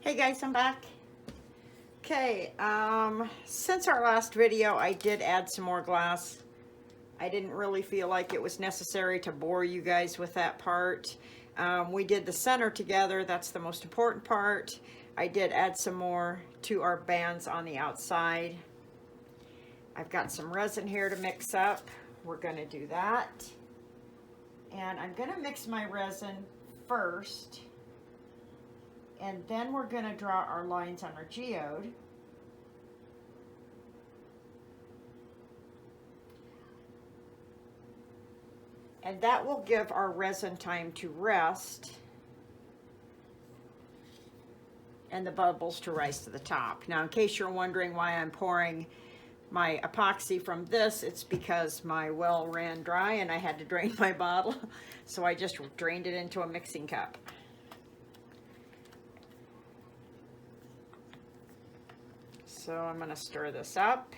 Hey guys, I'm back. Okay, since our last video, I did add some more glass. I didn't really feel like it was necessary to bore you guys with that part. We did the center together. That's the most important part. I did add some more to our bands on the outside. I've got some resin here to mix up. We're going to do that. And I'm going to mix my resin first. And then we're going to draw our lines on our geode. And that will give our resin time to rest and the bubbles to rise to the top. Now, in case you're wondering why I'm pouring my epoxy from this, it's because my well ran dry and I had to drain my bottle. So I just drained it into a mixing cup. So I'm going to stir this up.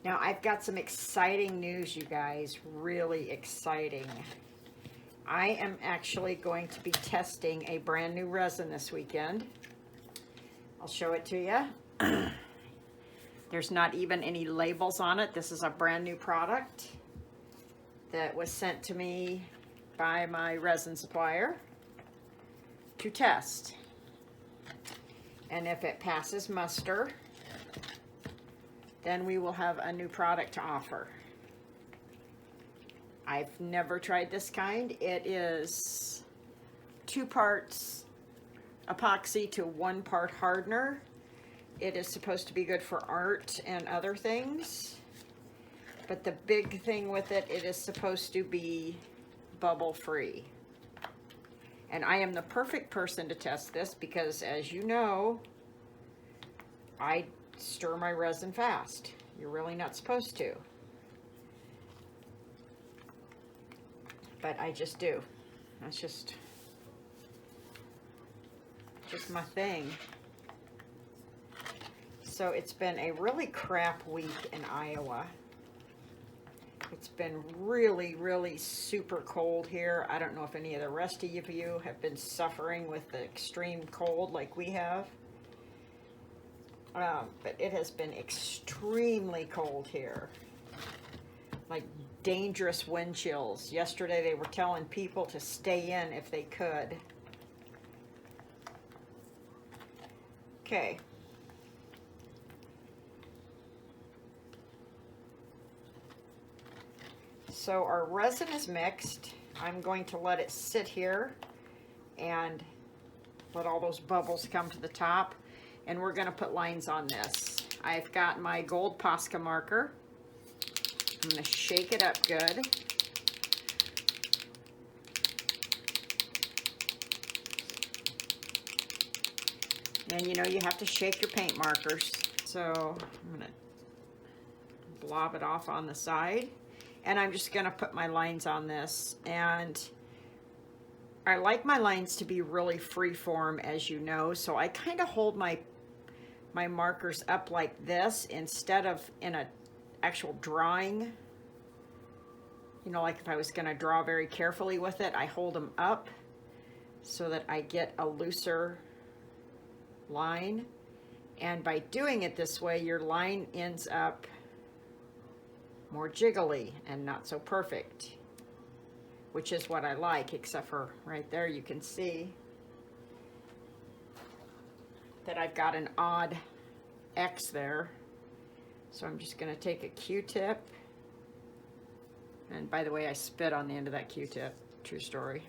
Now I've got some exciting news, you guys, really exciting. I am actually going to be testing a brand new resin this weekend. I'll show it to you. There's not even any labels on it. This is a brand new product that was sent to me by my resin supplier to test. And if it passes muster, then we will have a new product to offer. I've never tried this kind. It is 2 parts epoxy to 1 part hardener. It is supposed to be good for art and other things. But the big thing with it, it is supposed to be bubble free. And I am the perfect person to test this because, as you know, I stir my resin fast. You're really not supposed to. But I just do. That's just my thing. So it's been a really crap week in Iowa. It's been really, really super cold here. I don't know if any of the rest of you have been suffering with the extreme cold like we have. But it has been extremely cold here. Like dangerous wind chills. Yesterday they were telling people to stay in if they could. Okay. So our resin is mixed. I'm going to let it sit here and let all those bubbles come to the top. And we're going to put lines on this. I've got my gold Posca marker. I'm going to shake it up good. And you know you have to shake your paint markers. So I'm going to blob it off on the side. And I'm just going to put my lines on this. And I like my lines to be really freeform, as you know. So I kind of hold my markers up like this instead of in a actual drawing. You know, like if I was going to draw very carefully with it, I hold them up so that I get a looser line. And by doing it this way, your line ends up more jiggly and not so perfect, which is what I like, except for right there you can see that I've got an odd X there. So I'm just going to take a Q-tip, and by the way, I spit on the end of that Q-tip, true story.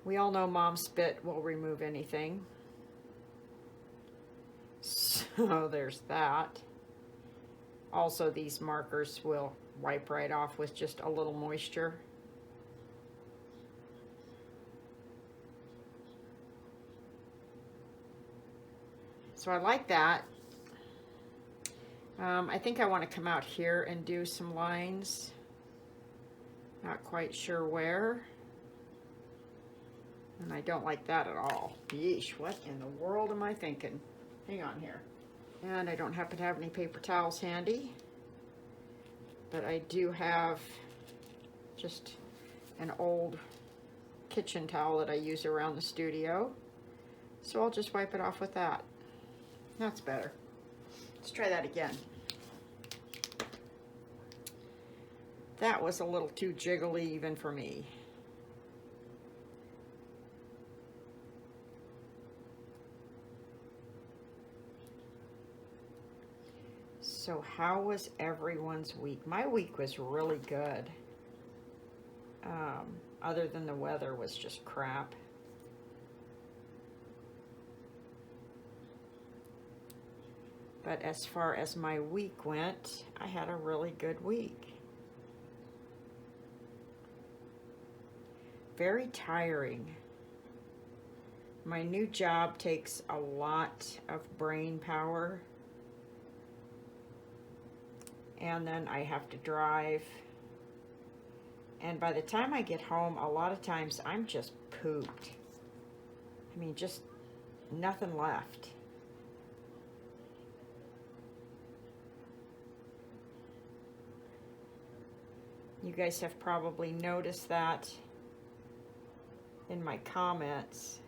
We all know mom spit will remove anything. So there's that. Also, these markers will wipe right off with just a little moisture. So I like that. I think I want to come out here and do some lines. Not quite sure where. And I don't like that at all. Yeesh, what in the world am I thinking? Hang on here. And I don't happen to have any paper towels handy. But I do have just an old kitchen towel that I use around the studio. So I'll just wipe it off with that. That's better. Let's try that again. That was a little too jiggly even for me. So how was everyone's week? My week was really good. Other than the weather was just crap. But as far as my week went, I had a really good week. Very tiring. My new job takes a lot of brain power. And then I have to drive. And by the time I get home, a lot of times I'm just pooped. I mean, just nothing left. You guys have probably noticed that in my comments.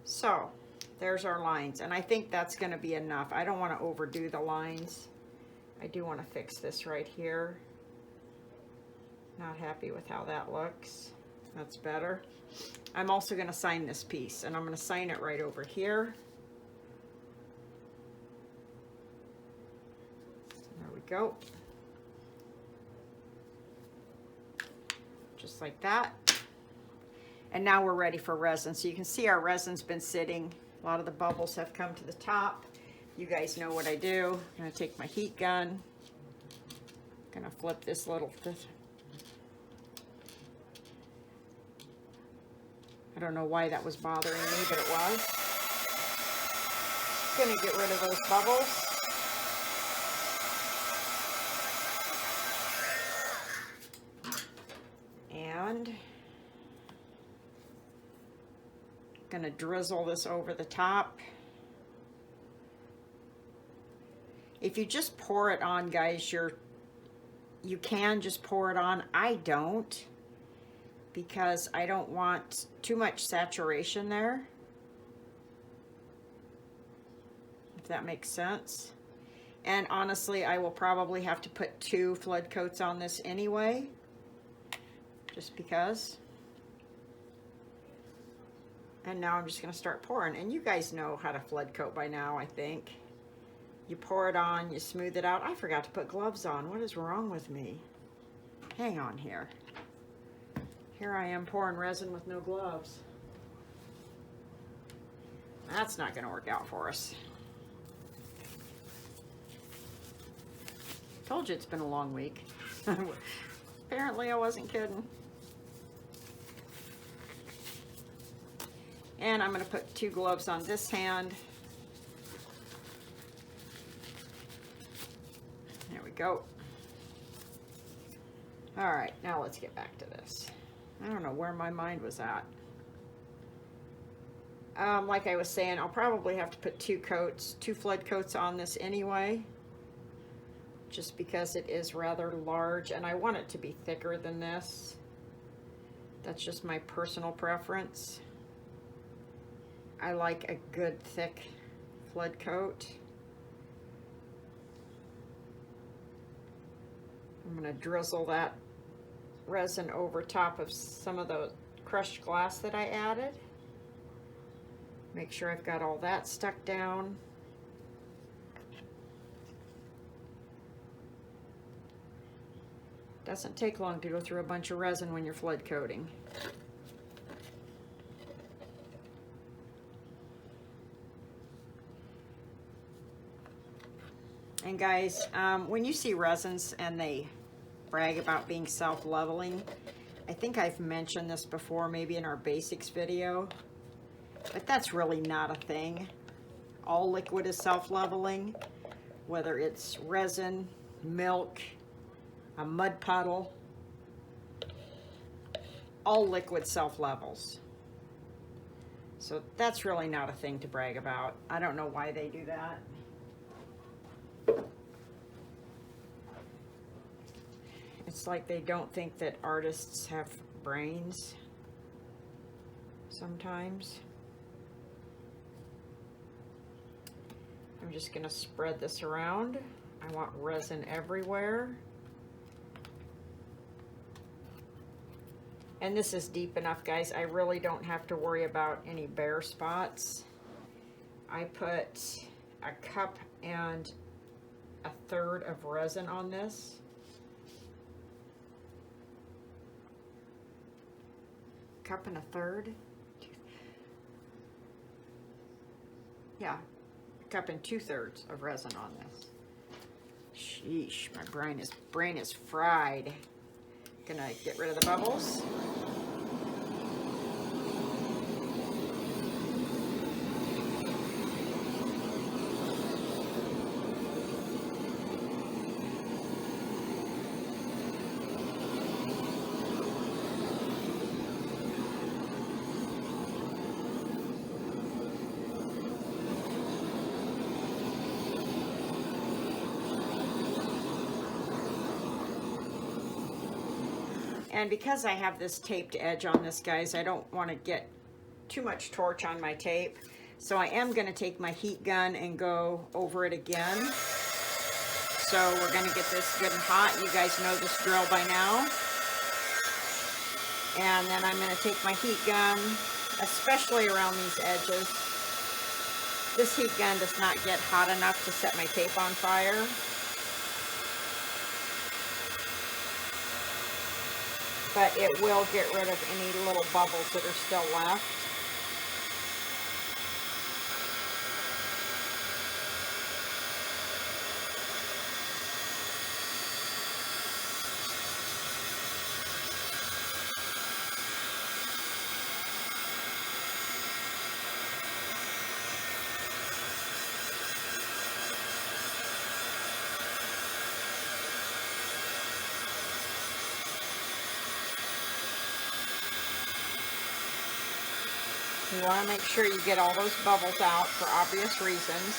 So there's our lines, and I think that's going to be enough. I don't want to overdo the lines. I do want to fix this right here. Not happy with how that looks. That's better. I'm also going to sign this piece, and I'm going to sign it right over here. There we go. Just like that. And now we're ready for resin. So you can see our resin's been sitting. A lot of the bubbles have come to the top. You guys know what I do. I'm going to take my heat gun. I'm going to flip this little... I don't know why that was bothering me, but it was. Going to get rid of those bubbles. And going to drizzle this over the top. If you just pour it on, guys, you can just pour it on. I don't, because I don't want too much saturation there, if that makes sense. And honestly, I will probably have to put 2 flood coats on this anyway, just because. And now I'm just going to start pouring. And you guys know how to flood coat by now, I think. You pour it on, you smooth it out. I forgot to put gloves on. What is wrong with me? Hang on here. Here I am pouring resin with no gloves. That's not going to work out for us. Told you it's been a long week. Apparently I wasn't kidding. And I'm going to put 2 gloves on this hand. There we go. All right, now let's get back to this. I don't know where my mind was at. Like I was saying, I'll probably have to put 2 flood coats on this anyway, just because it is rather large, and I want it to be thicker than this. That's just my personal preference. I like a good thick flood coat. I'm going to drizzle that resin over top of some of the crushed glass that I added. Make sure I've got all that stuck down. Doesn't take long to go through a bunch of resin when you're flood coating. And guys, when you see resins and they brag about being self-leveling, I think I've mentioned this before, maybe in our basics video, but that's really not a thing. All liquid is self-leveling, whether it's resin, milk, a mud puddle, all liquid self-levels. So that's really not a thing to brag about. I don't know why they do that. It's like they don't think that artists have brains sometimes. I'm just going to spread this around. I want resin everywhere. And this is deep enough, guys. I really don't have to worry about any bare spots. I put a cup and a third of resin on this. Cup and a third? Yeah, a cup and 2/3 of resin on this. Sheesh, my brain is fried. Gonna get rid of the bubbles. And because I have this taped edge on this, guys, I don't want to get too much torch on my tape. So I am going to take my heat gun and go over it again. So we're going to get this good and hot. You guys know this drill by now. And then I'm going to take my heat gun, especially around these edges. This heat gun does not get hot enough to set my tape on fire. But it will get rid of any little bubbles that are still left. You want to make sure you get all those bubbles out for obvious reasons.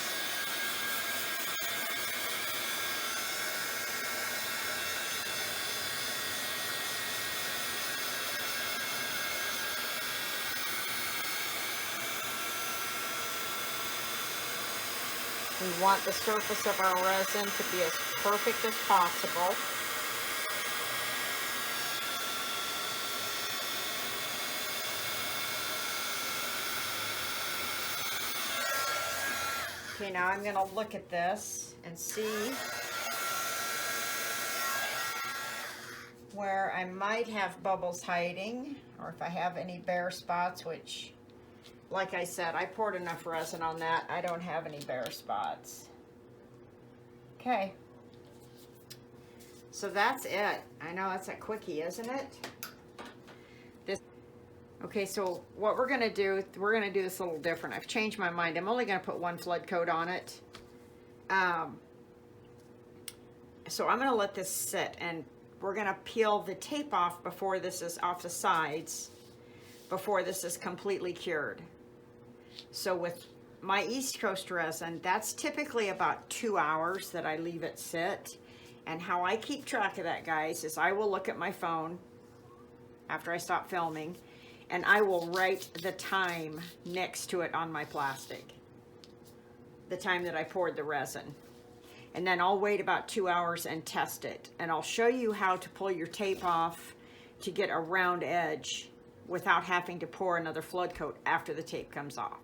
We want the surface of our resin to be as perfect as possible. Okay, now I'm going to look at this and see where I might have bubbles hiding, or if I have any bare spots, which, like I said, I poured enough resin on that. I don't have any bare spots. Okay. So that's it. I know that's a quickie, isn't it? Okay, so what we're going to do this a little different. I've changed my mind. I'm only going to put one flood coat on it. So I'm going to let this sit, and we're going to peel the tape off before this is off the sides, before this is completely cured. So with my East Coast resin, that's typically about 2 hours that I leave it sit. And how I keep track of that, guys, is I will look at my phone after I stop filming, and I will write the time next to it on my plastic, the time that I poured the resin. And then I'll wait about 2 hours and test it. And I'll show you how to pull your tape off to get a round edge without having to pour another flood coat after the tape comes off.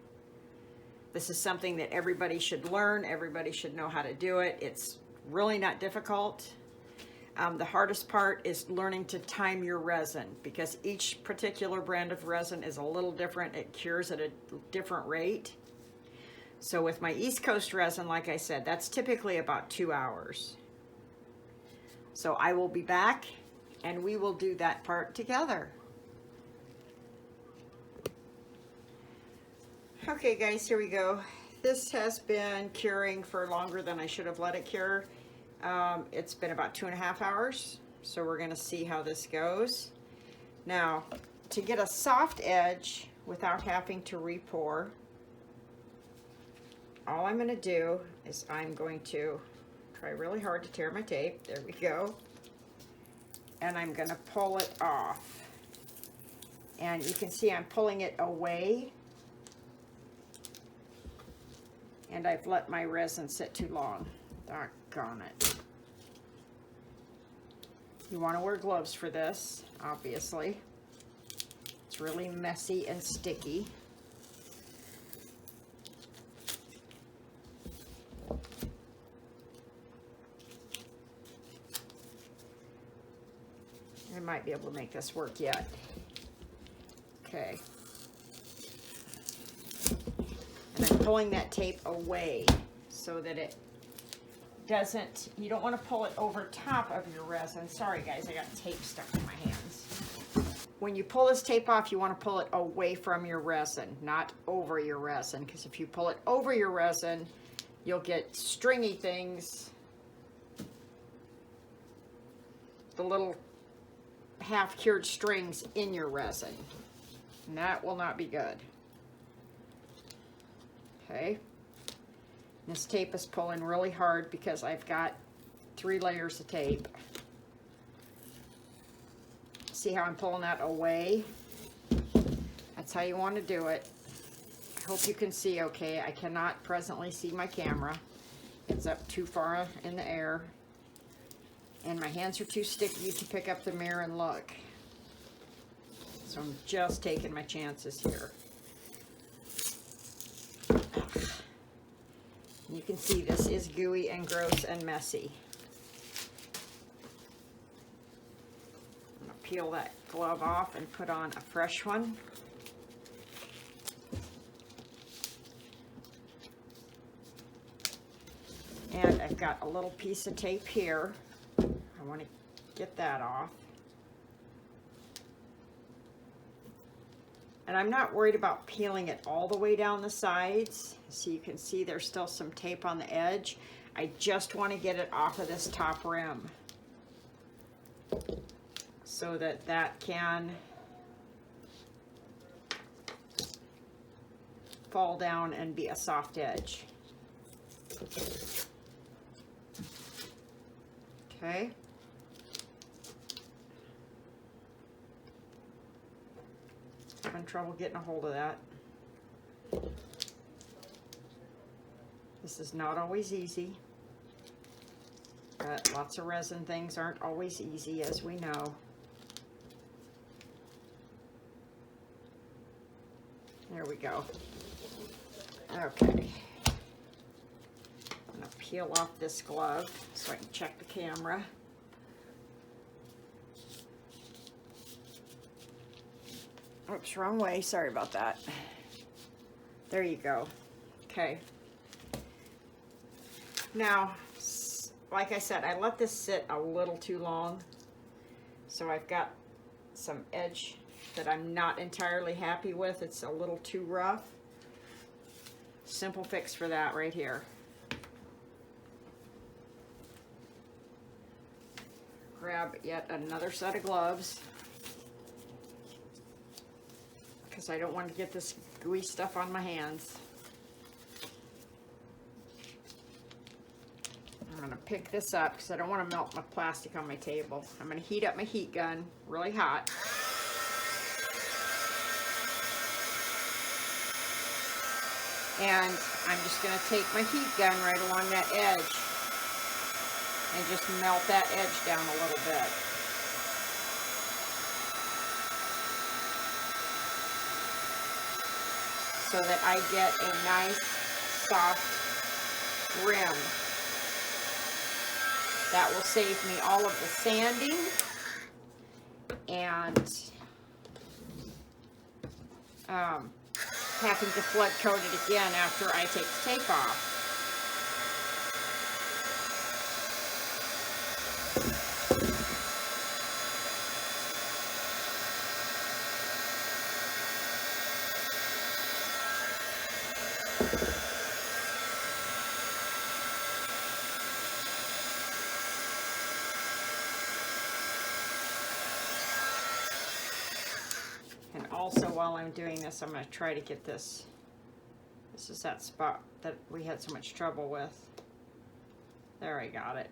This is something that everybody should learn. Everybody should know how to do it. It's really not difficult. The hardest part is learning to time your resin, because each particular brand of resin is a little different. It cures at a different rate. So with my East Coast resin, like I said, that's typically about 2 hours. So I will be back and we will do that part together. Okay guys, here we go. This has been curing for longer than I should have let it cure. It's been about 2.5 hours, so we're going to see how this goes. Now, to get a soft edge without having to re-pour, all I'm going to do is I'm going to try really hard to tear my tape. There we go. and I'm going to pull it off. And you can see I'm pulling it away, and I've let my resin sit too long. Doggone it. You want to wear gloves for this, obviously. It's really messy and sticky. I might be able to make this work yet. Okay. And I'm pulling that tape away so that it doesn't, you don't want to pull it over top of your resin. Sorry guys, I got tape stuck in my hands. When you pull this tape off, you want to pull it away from your resin, not over your resin, because if you pull it over your resin, you'll get stringy things, the little half-cured strings in your resin, and that will not be good. Okay. This tape is pulling really hard because I've got 3 layers of tape. See how I'm pulling that away? That's how you want to do it. I hope you can see okay. I cannot presently see my camera. It's up too far in the air. And my hands are too sticky to pick up the mirror and look. So I'm just taking my chances here. You can see this is gooey and gross and messy. I'm going to peel that glove off and put on a fresh one. And I've got a little piece of tape here. I want to get that off. And I'm not worried about peeling it all the way down the sides. So you can see there's still some tape on the edge. I just want to get it off of this top rim so that that can fall down and be a soft edge. Okay. Having trouble getting a hold of that. This is not always easy, but lots of resin things aren't always easy, as we know. There we go. Okay. I'm gonna peel off this glove so I can check the camera. Oops, wrong way. Sorry about that. There you go. Okay. Now, like I said, I let this sit a little too long. So I've got some edge that I'm not entirely happy with. It's a little too rough. Simple fix for that right here. Grab yet another set of gloves, because I don't want to get this gooey stuff on my hands. I'm going to pick this up because I don't want to melt my plastic on my table. I'm going to heat up my heat gun really hot. And I'm just going to take my heat gun right along that edge and just melt that edge down a little bit. So that I get a nice soft rim. That will save me all of the sanding and having to flood coat it again after I take the tape off. And also, while I'm doing this, I'm going to try to get this. This is that spot that we had so much trouble with. There, I got it.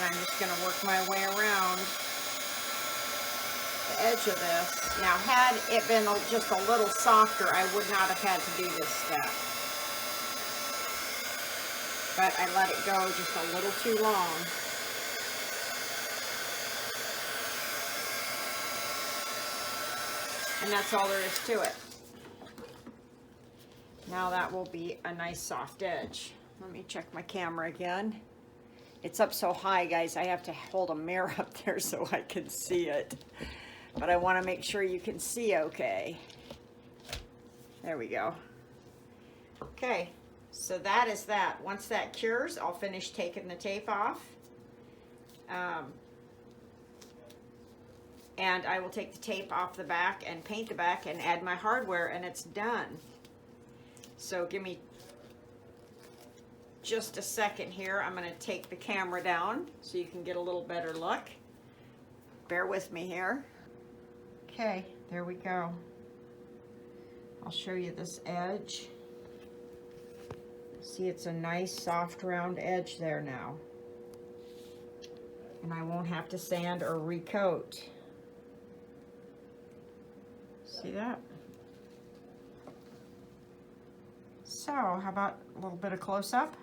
I'm just going to work my way around the edge of this. Now, had it been just a little softer, I would not have had to do this step. But I let it go just a little too long. And that's all there is to it. Now that will be a nice soft edge. Let me check my camera again. It's up so high, guys, I have to hold a mirror up there so I can see it. But I want to make sure you can see okay. There we go. Okay, so that is that. Once that cures, I'll finish taking the tape off. And I will take the tape off the back and paint the back and add my hardware, and it's done. So give me just a second here. I'm going to take the camera down so you can get a little better look. Bear with me here. Okay, there we go. I'll show you this edge. See, it's a nice soft round edge there now. And I won't have to sand or recoat. See that? So, how about a little bit of close-up?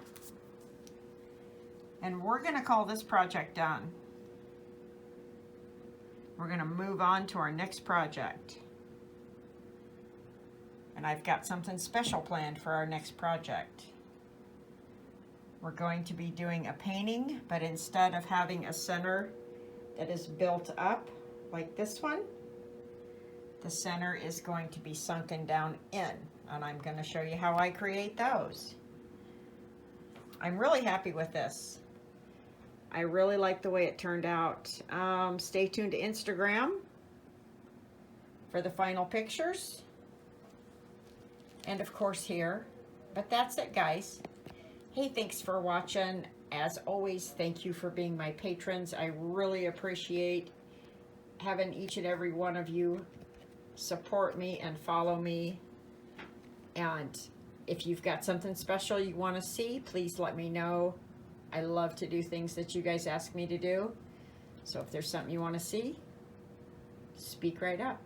And we're going to call this project done. We're going to move on to our next project. And I've got something special planned for our next project. We're going to be doing a painting, but instead of having a center that is built up like this one, the center is going to be sunken down in, and I'm going to show you how I create those. I'm really happy with this. I really like the way it turned out. Stay tuned to Instagram for the final pictures. And of course here. But that's it, guys. Hey, thanks for watching. As always, thank you for being my patrons. I really appreciate having each and every one of you support me and follow me. And if you've got something special you want to see, please let me know. I love to do things that you guys ask me to do. So if there's something you want to see, speak right up.